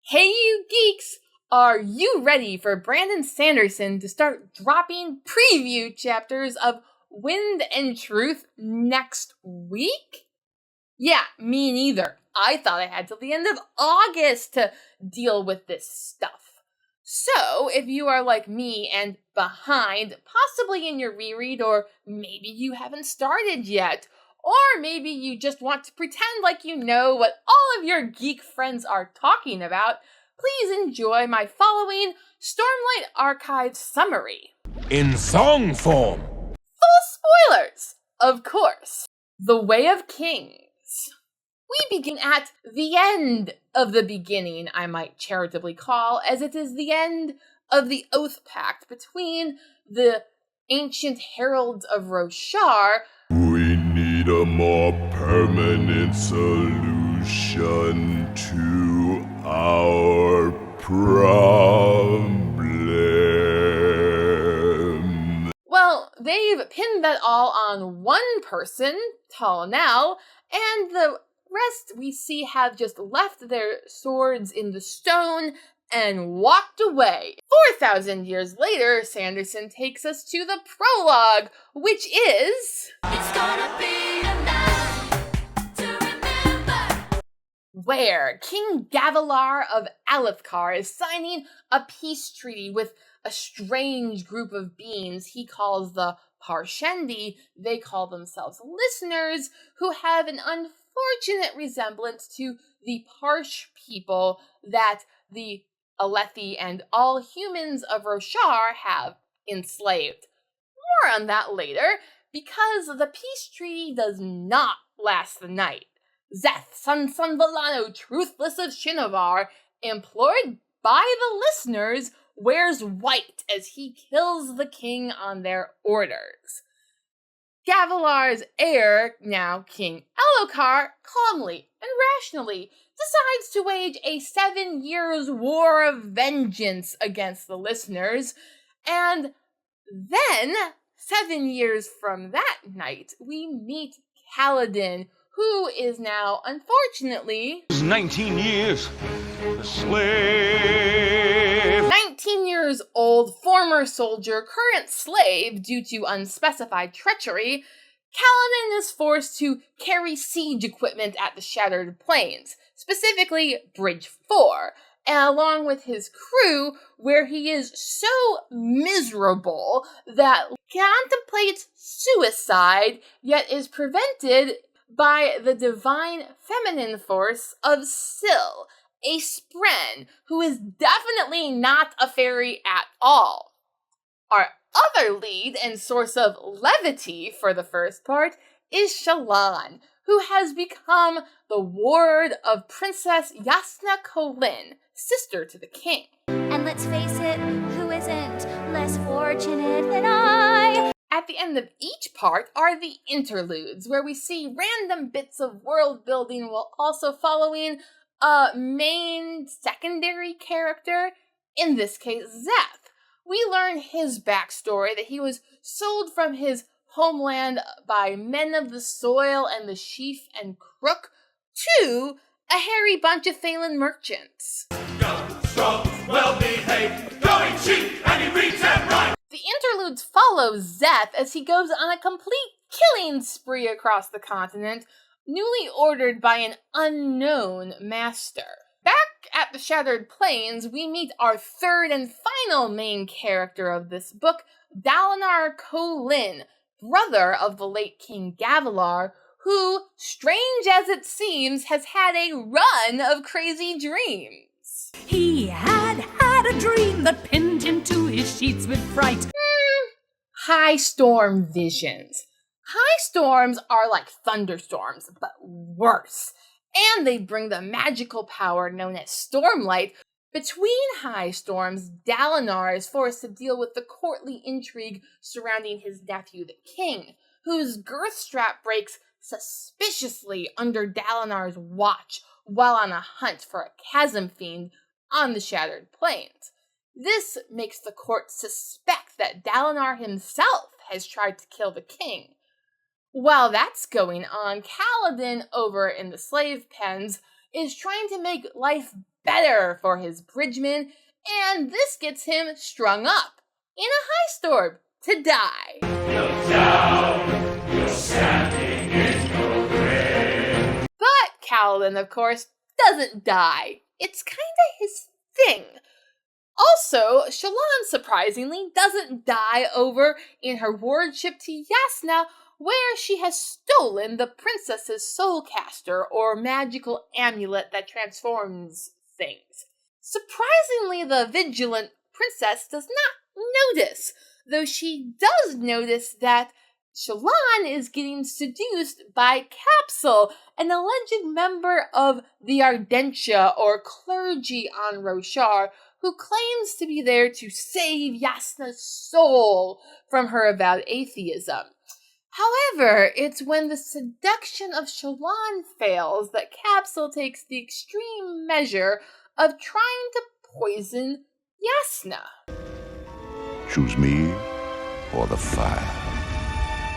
Hey, you geeks! Are you ready for Brandon Sanderson to start dropping preview chapters of Wind and Truth next week? Yeah, me neither. I thought I had till the end of August to deal with this stuff. So, if you are like me and behind, possibly in your reread, or maybe you haven't started yet, or maybe you just want to pretend like you know what all of your geek friends are talking about, please enjoy my following Stormlight Archive summary. In song form. Full spoilers, of course. The Way of Kings. We begin at the end of the beginning, I might charitably call, as it is the end of the Oath Pact between the ancient heralds of Roshar. We need a more permanent solution to our problem. Well, they've pinned that all on one person, Talnell, and the rest we see have just left their swords in the stone and walked away. 4,000 years later, Sanderson takes us to the prologue, which is... It's gonna be a night to remember, where King Gavilar of Alethkar is signing a peace treaty with a strange group of beings he calls the Parshendi. They call themselves listeners, who have an unfortunate resemblance to the Parsh people that the Alethi and all humans of Roshar have enslaved. More on that later, because the peace treaty does not last the night. Zeth, Sun Vallano, Truthless of Shinovar, employed by the listeners, wears white as he kills the king on their orders. Gavilar's heir, now King Elokar, calmly and rationally decides to wage a 7 years war of vengeance against the listeners, and then, 7 years from that night, we meet Kaladin, who is now, unfortunately... 19 years, a slave. 19 years old, former soldier, current slave due to unspecified treachery, Kaladin is forced to carry siege equipment at the Shattered Plains, specifically Bridge 4, and along with his crew, where he is so miserable that contemplates suicide, yet is prevented by the divine feminine force of Syl, a spren, who is definitely not a fairy at all. Our other lead and source of levity for the first part is Shallan, who has become the ward of Princess Yasna Kholin, sister to the king. And let's face it, who isn't less fortunate than I? At the end of each part are the interludes, where we see random bits of world building while also following a main secondary character, in this case Zeth. We learn his backstory, that he was sold from his homeland by men of the soil and the sheaf and crook to a hairy bunch of Phelan merchants. Young, strong, well-behaved, going cheap, and he reads and writes. The interludes follow Zeth as he goes on a complete killing spree across the continent, newly ordered by an unknown master. Back at the Shattered Plains, we meet our third and final main character of this book, Dalinar Kholin, brother of the late King Gavilar, who, strange as it seems, has had a run of crazy dreams. He had a dream that pinned him to his sheets with fright. High storm visions. High storms are like thunderstorms, but worse. And they bring the magical power known as Stormlight. Between high storms, Dalinar is forced to deal with the courtly intrigue surrounding his nephew, the king, whose girth strap breaks suspiciously under Dalinar's watch while on a hunt for a chasm fiend on the Shattered Plains. This makes the court suspect that Dalinar himself has tried to kill the king. While that's going on, Kaladin over in the slave pens is trying to make life better for his bridgemen, and this gets him strung up in a high storm to die. Look down, you're standing in your grave. But Kaladin, of course, doesn't die. It's kinda his thing. Also, Shallan, surprisingly, doesn't die over in her wardship to Yasna, where she has stolen the princess's soulcaster, or magical amulet that transforms things. Surprisingly, the vigilant princess does not notice, though she does notice that Shallan is getting seduced by Capsule, an alleged member of the Ardentia, or clergy on Roshar, who claims to be there to save Yasna's soul from her avowed atheism. However, it's when the seduction of Shallan fails that Capsule takes the extreme measure of trying to poison Yasna. Choose me or the fire.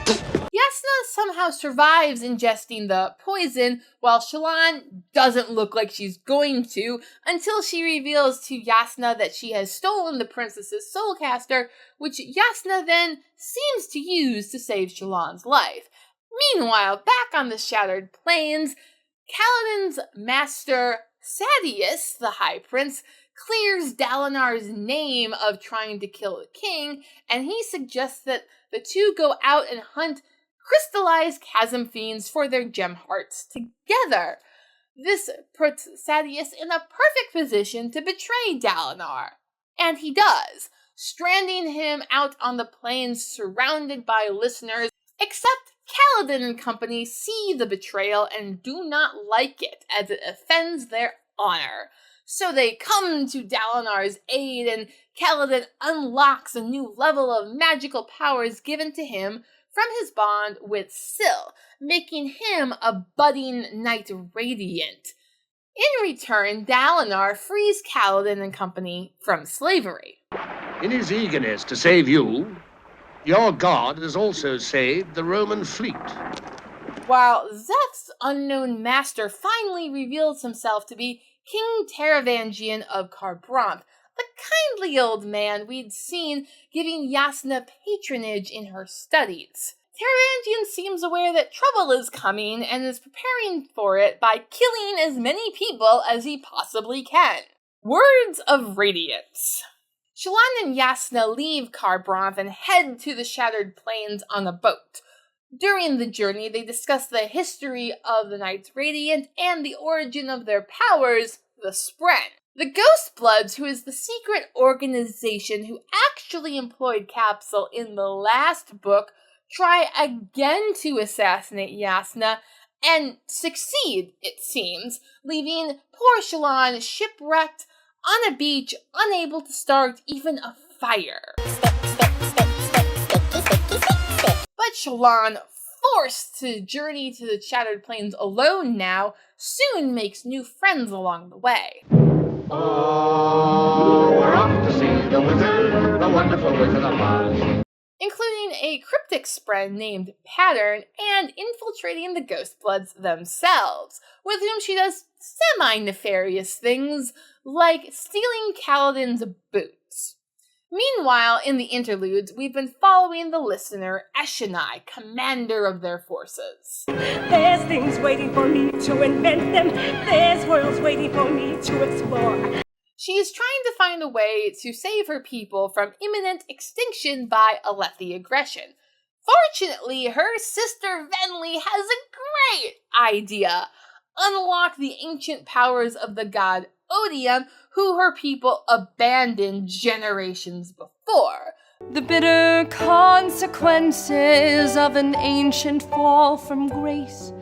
Yasna somehow survives ingesting the poison, while Shallan doesn't look like she's going to, until she reveals to Yasna that she has stolen the princess's soulcaster, which Yasna then seems to use to save Shallan's life. Meanwhile, back on the Shattered Plains, Kaladin's master, Sadeas, the High Prince, clears Dalinar's name of trying to kill the king, and he suggests that the two go out and hunt crystallized chasm fiends for their gem hearts together. This puts Sadeas in a perfect position to betray Dalinar. And he does, stranding him out on the plains surrounded by listeners, except Kaladin and company see the betrayal and do not like it, as it offends their honor. So they come to Dalinar's aid, and Kaladin unlocks a new level of magical powers given to him from his bond with Syl, making him a budding Knight Radiant. In return, Dalinar frees Kaladin and company from slavery. In his eagerness to save you, your god has also saved the Roman fleet. While Zeth's unknown master finally reveals himself to be King Taravangian of Kharbranth, the kindly old man we'd seen giving Yasna patronage in her studies. Taravangian seems aware that trouble is coming and is preparing for it by killing as many people as he possibly can. Words of Radiance. Shallan and Yasna leave Kharbranth and head to the Shattered Plains on a boat. During the journey, they discuss the history of the Knights Radiant and the origin of their powers, the Spren. The Ghostbloods, who is the secret organization who actually employed Capsule in the last book, try again to assassinate Yasna and succeed, it seems, leaving poor Shallan shipwrecked on a beach, unable to start even a fire. But Shallan, forced to journey to the Shattered Plains alone now, soon makes new friends along the way. Oh, we're off to see the wizard, the wonderful Wizard of Oz. Including a cryptic Spren named Pattern, and infiltrating the Ghostbloods themselves, with whom she does semi-nefarious things, like stealing Kaladin's boots. Meanwhile, in the interludes, we've been following the listener, Eshonai, commander of their forces. There's things waiting for me to invent them. There's worlds waiting for me to explore. She is trying to find a way to save her people from imminent extinction by Alethi aggression. Fortunately, her sister Venli has a great idea. Unlock the ancient powers of the god Odium, who her people abandoned generations before. The bitter consequences of an ancient fall from grace.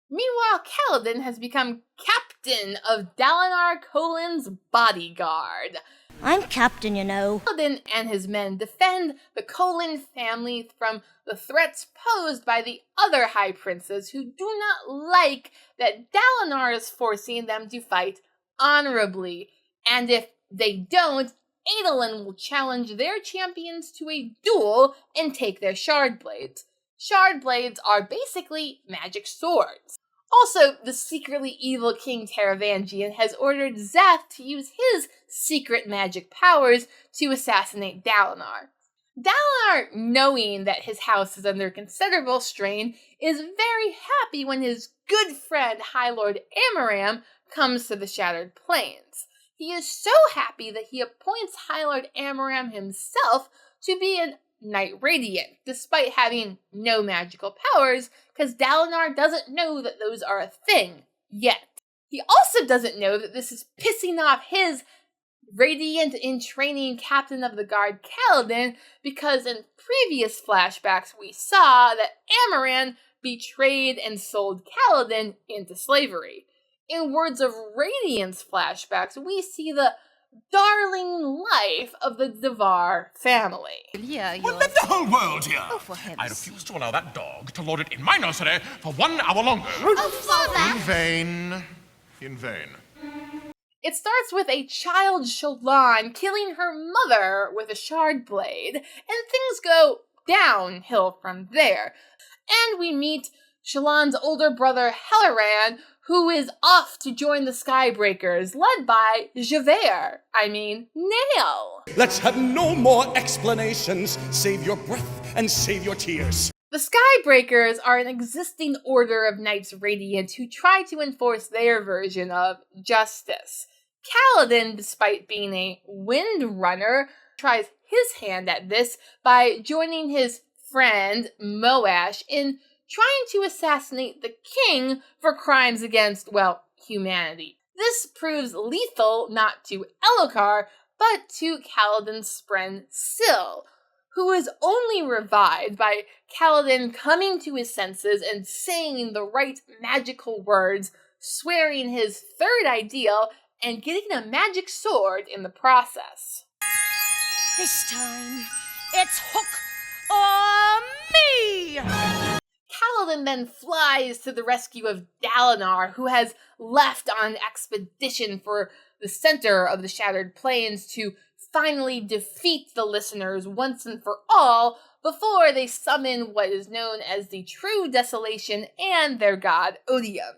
Meanwhile, Kaladin has become captain of Dalinar Kholin's bodyguard. I'm captain, you know. Kaladin and his men defend the Kholin family from the threats posed by the other high princes who do not like that Dalinar is forcing them to fight honorably, and if they don't, Adolin will challenge their champions to a duel and take their shard blades. Shard blades are basically magic swords. Also, the secretly evil King Taravangian has ordered Zeth to use his secret magic powers to assassinate Dalinar. Dalinar, knowing that his house is under considerable strain, is very happy when his good friend High Lord Amaram comes to the Shattered Plains. He is so happy that he appoints High Lord Amaram himself to be a Knight Radiant, despite having no magical powers, because Dalinar doesn't know that those are a thing yet. He also doesn't know that this is pissing off his Radiant-in-training captain of the guard, Kaladin, because in previous flashbacks we saw that Amaran betrayed and sold Kaladin into slavery. In Words of Radiance flashbacks, we see the darling life of the Devar family. Well, let the whole world hear. Oh, for heaven's I refuse to allow that dog to lord it in my nursery for 1 hour longer. Oh, Father! In vain. In vain. It starts with a child Shallan killing her mother with a shard blade, and things go downhill from there. And we meet Shallan's older brother Helleran, who is off to join the Skybreakers, led by Nail. Let's have no more explanations. Save your breath and save your tears. The Skybreakers are an existing order of Knights Radiant who try to enforce their version of justice. Kaladin, despite being a Wind Runner, tries his hand at this by joining his friend Moash in trying to assassinate the king for crimes against, well, humanity. This proves lethal not to Elhokar, but to Kaladin's friend Syl, who is only revived by Kaladin coming to his senses and saying the right magical words, swearing his third ideal, and getting a magic sword in the process. This time, it's Hook or me! Kaladin then flies to the rescue of Dalinar, who has left on an expedition for the center of the Shattered Plains to finally defeat the listeners once and for all before they summon what is known as the True Desolation and their god Odium.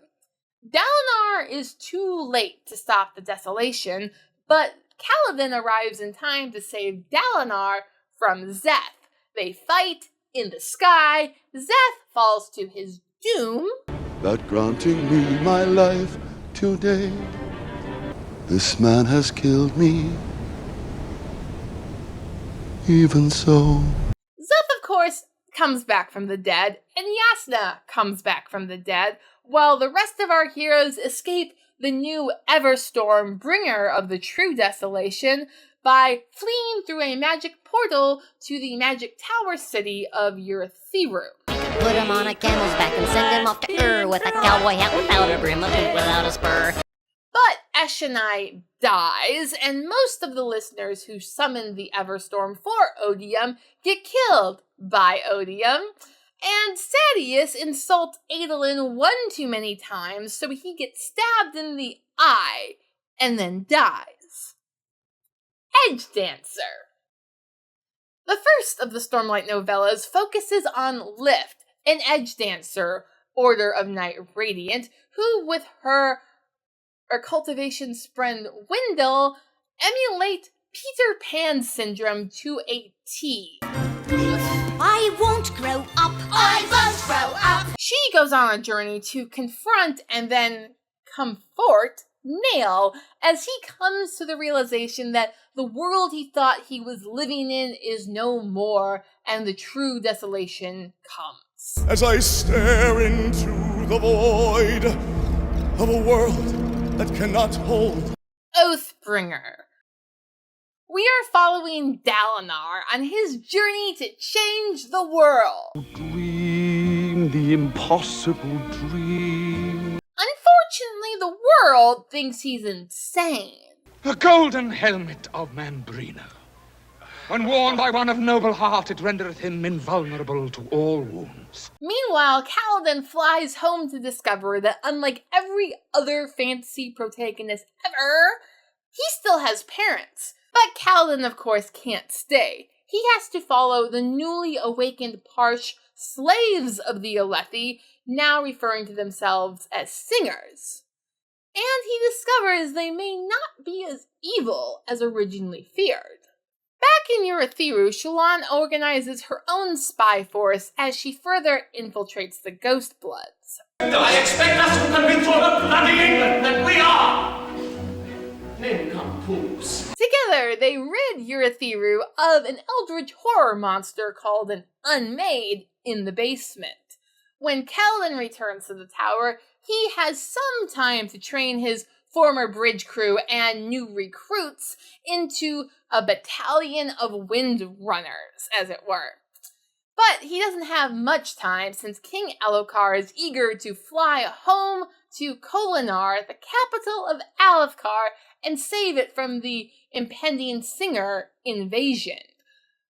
Dalinar is too late to stop the desolation, but Kaladin arrives in time to save Dalinar from Zeth. They fight in the sky, Zeth falls to his doom, But granting me my life today, this man has killed me. Even so. Zeth, of course, comes back from the dead, and Yasna comes back from the dead, while the rest of our heroes escape the new Everstorm, bringer of the True Desolation, by fleeing through a magic portal to the magic tower city of Urithiru. Put him on a camel's back and send him off to Ur with a cowboy hat without a brim, a boot without a spur. But Eshonai dies, and most of the listeners who summoned the Everstorm for Odium get killed by Odium, and Sadeas insults Adolin one too many times, so he gets stabbed in the eye, and then dies. Edge Dancer. The first of the Stormlight novellas focuses on Lift, an Edge Dancer, Order of Knight Radiant, who, with her cultivation friend Wendell, emulate Peter Pan syndrome to a T. I won't grow up. I won't grow up. She goes on a journey to confront and then comfort Nail as he comes to the realization that the world he thought he was living in is no more, and the true desolation comes. As I stare into the void of a world that cannot hold. Oathbringer. We are following Dalinar on his journey to change the world. Dream the impossible dream. Unfortunately, the world thinks he's insane. The golden helmet of Mambrino. When worn by one of noble heart, it rendereth him invulnerable to all wounds. Meanwhile, Kaladin flies home to discover that unlike every other fantasy protagonist ever, he still has parents. But Kaladin, of course, can't stay. he has to follow the newly awakened Parsh slaves of the Alethi, now referring to themselves as singers. And he discovers they may not be as evil as originally feared. Back in Urithiru, Shallan organizes her own spy force as she further infiltrates the Ghost Bloods. I expect us to convince all of bloody England that we are nincompoops. Together, they rid Urithiru of an eldritch horror monster called an Unmade in the basement. When Kaladin returns to the tower, he has some time to train his former bridge crew and new recruits into a battalion of wind runners, as it were. But he doesn't have much time since King Elokar is eager to fly home to Kholinar, the capital of Alethkar, and save it from the impending Singer invasion.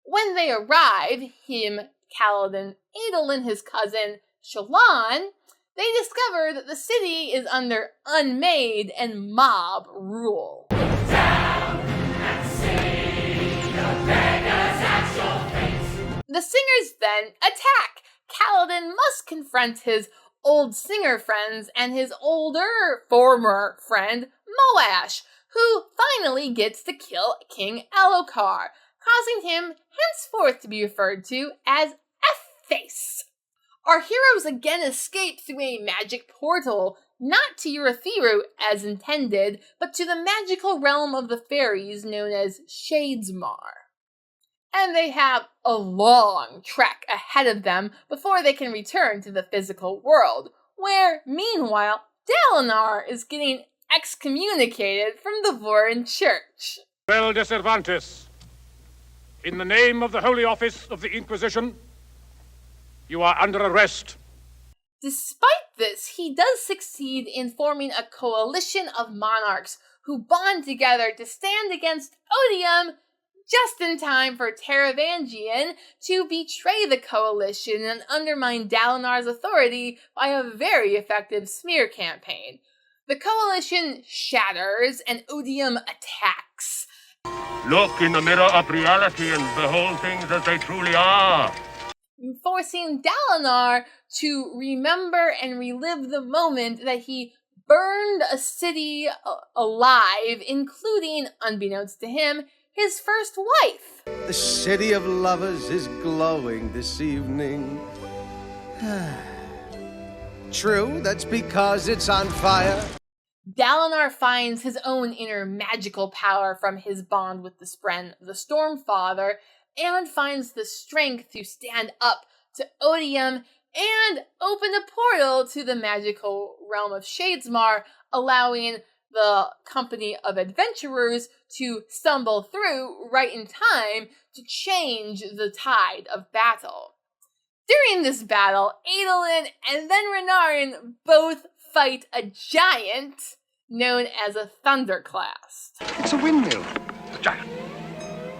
When they arrive, him, Kaladin, Adolin, his cousin, Shallan, they discover that the city is under Unmade and mob rule. The Singers then attack. Kaladin must confront his old Singer friends and his former friend, Moash, who finally gets to kill King Elokar, causing him henceforth to be referred to as F-Face. Our heroes again escape through a magic portal, not to Urithiru as intended, but to the magical realm of the fairies known as Shadesmar. And they have a long trek ahead of them before they can return to the physical world, where, meanwhile, Dalinar is getting excommunicated from the Vorin Church. Well, de Cervantes, in the name of the Holy Office of the Inquisition, you are under arrest. Despite this, he does succeed in forming a coalition of monarchs who bond together to stand against Odium just in time for Taravangian to betray the coalition and undermine Dalinar's authority by a very effective smear campaign. The coalition shatters and Odium attacks. Look in the mirror of reality and behold things as they truly are. Forcing Dalinar to remember and relive the moment that he burned a city alive, including, unbeknownst to him, his first wife. The city of lovers is glowing this evening. True, that's because it's on fire. Dalinar finds his own inner magical power from his bond with the Spren, the Stormfather, and finds the strength to stand up to Odium and open a portal to the magical realm of Shadesmar, allowing the company of adventurers to stumble through right in time to change the tide of battle. During this battle, Adolin and then Renarin both fight a giant known as a Thunderclast. It's a windmill. A giant.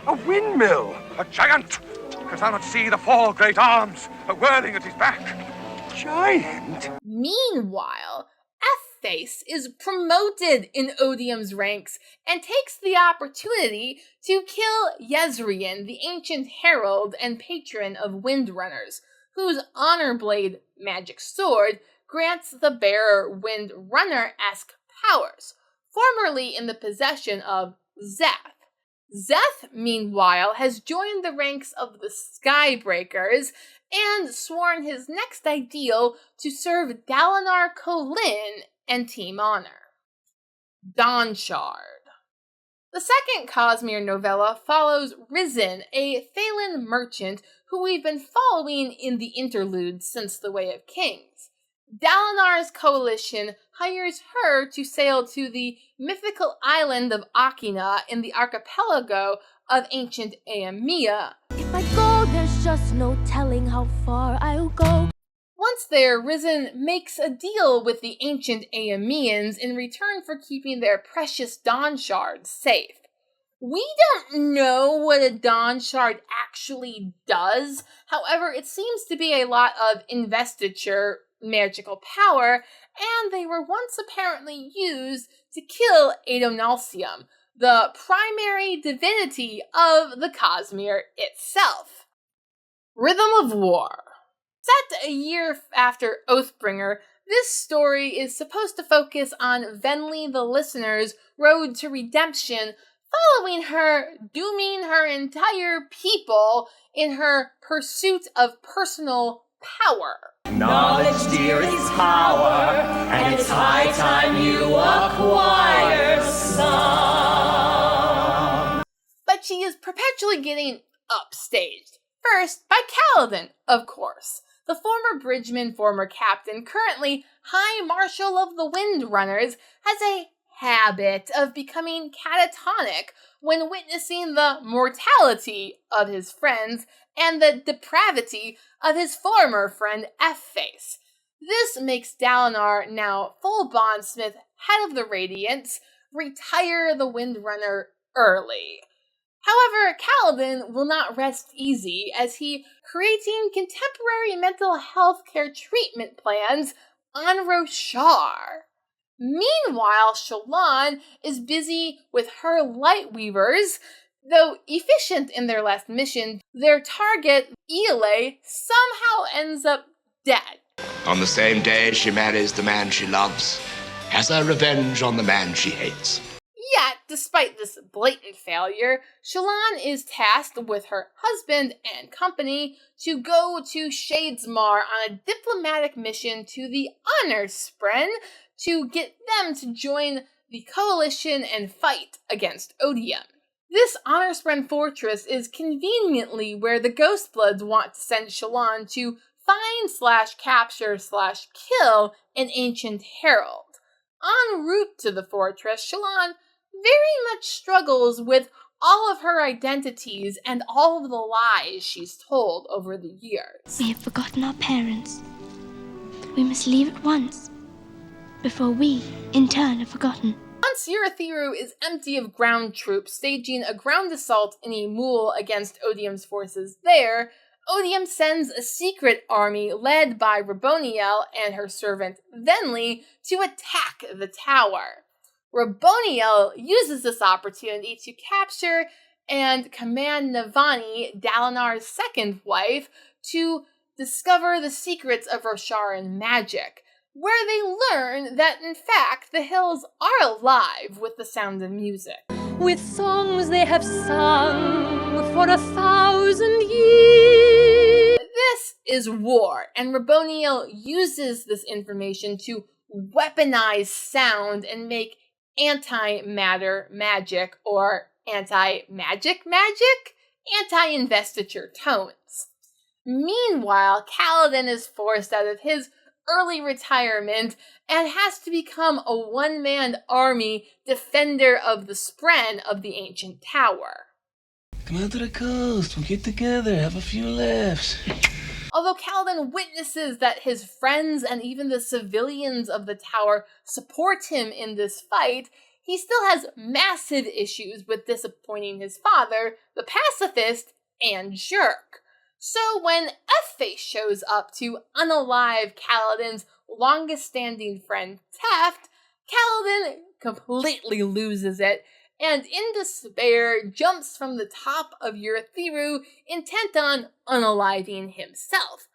A windmill. A giant. Canst thou not see the four great arms whirling at his back? Giant. Meanwhile, F-Face is promoted in Odium's ranks and takes the opportunity to kill Yezrien, the ancient herald and patron of Windrunners, whose honor blade magic sword grants the bearer Windrunner-esque powers, formerly in the possession of Zeth. Zeth, meanwhile, has joined the ranks of the Skybreakers and sworn his next ideal to serve Dalinar Kholin and Team Honor. Dawnshard. The second Cosmere novella follows Risen, a Thaylen merchant who we've been following in the interludes since The Way of Kings. Dalinar's coalition hires her to sail to the mythical island of Akina in the archipelago of ancient Aemia. If I go, there's just no telling how far I'll go. Once there, Risen makes a deal with the ancient Aemeans in return for keeping their precious Dawnshard safe. We don't know what a Dawnshard actually does, however, it seems to be a lot of investiture magical power, and they were once apparently used to kill Adonalcium, the primary divinity of the Cosmere itself. Rhythm of War. Set a year after Oathbringer, this story is supposed to focus on Venli the listener's road to redemption, following her, dooming her entire people in her pursuit of personal power. Knowledge, dear, is power, and it's high time you acquire some. But she is perpetually getting upstaged. First, by Kaladin, of course. The former bridgeman, former captain, currently High Marshal of the Windrunners, has a habit of becoming catatonic when witnessing the mortality of his friends and the depravity of his former friend F-Face. This makes Dalinar, now full bondsmith, head of the Radiants, retire the Windrunner early. However, Kaladin will not rest easy as he creating contemporary mental health care treatment plans on Roshar. Meanwhile, Shallan is busy with her Lightweavers. Though efficient in their last mission, their target, Iole, somehow ends up dead. On the same day she marries the man she loves, has her revenge on the man she hates. Yet, despite this blatant failure, Shallan is tasked with her husband and company to go to Shadesmar on a diplomatic mission to the Honor Spren to get them to join the coalition and fight against Odium. This Honor Spren fortress is conveniently where the Ghostbloods want to send Shallan to find/capture/kill an ancient herald. En route to the fortress, Shallan very much struggles with all of her identities and all of the lies she's told over the years. We have forgotten our parents. We must leave at once, before we, in turn, are forgotten. Once Urithiru is empty of ground troops staging a ground assault in Emul against Odium's forces there, Odium sends a secret army led by Raboniel and her servant Venli to attack the tower. Raboniel uses this opportunity to capture and command Navani, Dalinar's second wife, to discover the secrets of Rosharan magic, where they learn that, in fact, the hills are alive with the sound of music. With songs they have sung for 1,000 years. This is war, and Raboniel uses this information to weaponize sound and make antimatter magic, or anti-magic magic? Anti-investiture tones. Meanwhile, Kaladin is forced out of his early retirement and has to become a one-man army defender of the Spren of the ancient tower. Come out to the coast, we'll get together, have a few laughs. Although Kaladin witnesses that his friends and even the civilians of the tower support him in this fight, he still has massive issues with disappointing his father, the pacifist, and Jerk. So when F-Face shows up to unalive Kaladin's longest-standing friend Teft, Kaladin completely loses it, and in despair jumps from the top of Urithiru, intent on unaliving himself.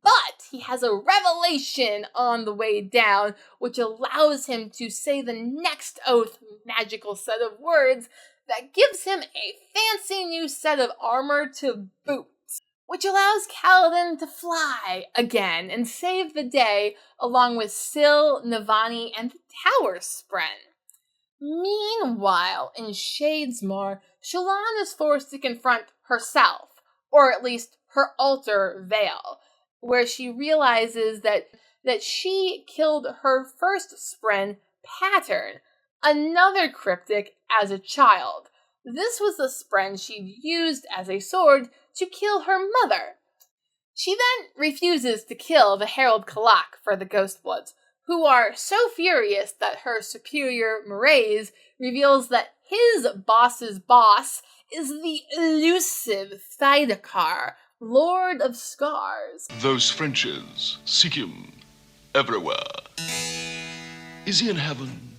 But he has a revelation on the way down, which allows him to say the next oath magical set of words that gives him a fancy new set of armor to boot, which allows Kaladin to fly again and save the day along with Syl, Navani, and the Tower Spren. Meanwhile, in Shadesmar, Shallan is forced to confront herself, or at least her alter veil, where she realizes that she killed her first Spren, Pattern, another cryptic, as a child. This was the Spren she'd used as a sword to kill her mother. She then refuses to kill the Herald Kalak for the Ghostbloods, who are so furious that her superior, Mraize, reveals that his boss's boss is the elusive Thydakar, Lord of Scars. Those Frenches seek him everywhere. Is he in heaven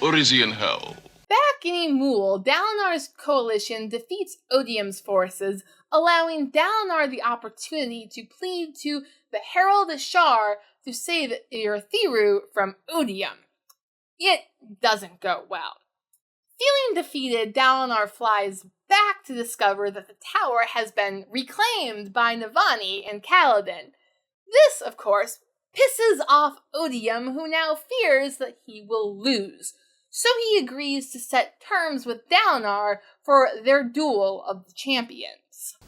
or is he in hell? Back in Emul, Dalinar's coalition defeats Odium's forces, allowing Dalinar the opportunity to plead to the Herald Ashar to save Urithiru from Odium. It doesn't go well. Feeling defeated, Dalinar flies back to discover that the tower has been reclaimed by Navani and Kaladin. This, of course, pisses off Odium, who now fears that he will lose. So he agrees to set terms with Dalinar for their duel of the champions.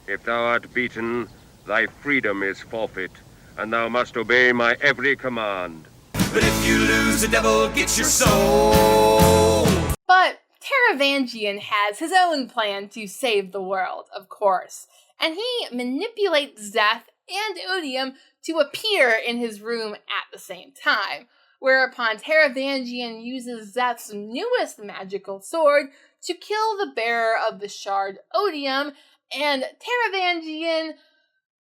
If thou art beaten, thy freedom is forfeit, and thou must obey my every command. But if you lose, the devil gets your soul. But Taravangian has his own plan to save the world, of course, and he manipulates Szeth and Odium to appear in his room at the same time, whereupon Taravangian uses Szeth's newest magical sword to kill the bearer of the shard, Odium, and Taravangian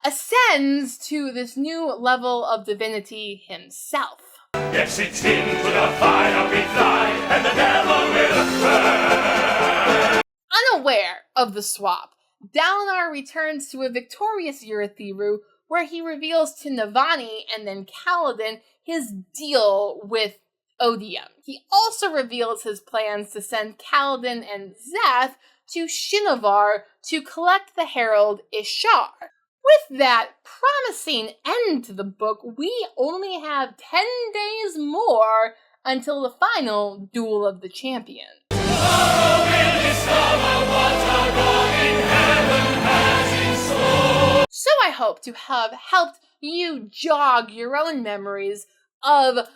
ascends to this new level of divinity himself. Yes, it's into the fire we fly, and the devil will burn. Unaware of the swap, Dalinar returns to a victorious Urithiru, where he reveals to Navani and then Kaladin his deal with Odium. He also reveals his plans to send Kaladin and Szeth to Shinovar to collect the Herald Ishar. With that promising end to the book, we only have 10 days more until the final Duel of the Champions. So I hope to have helped you jog your own memories of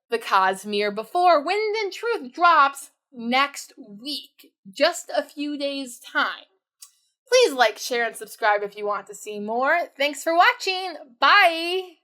the Cosmere before Wind and Truth drops next week, just a few days' time. Please like, share, and subscribe if you want to see more. Thanks for watching. Bye!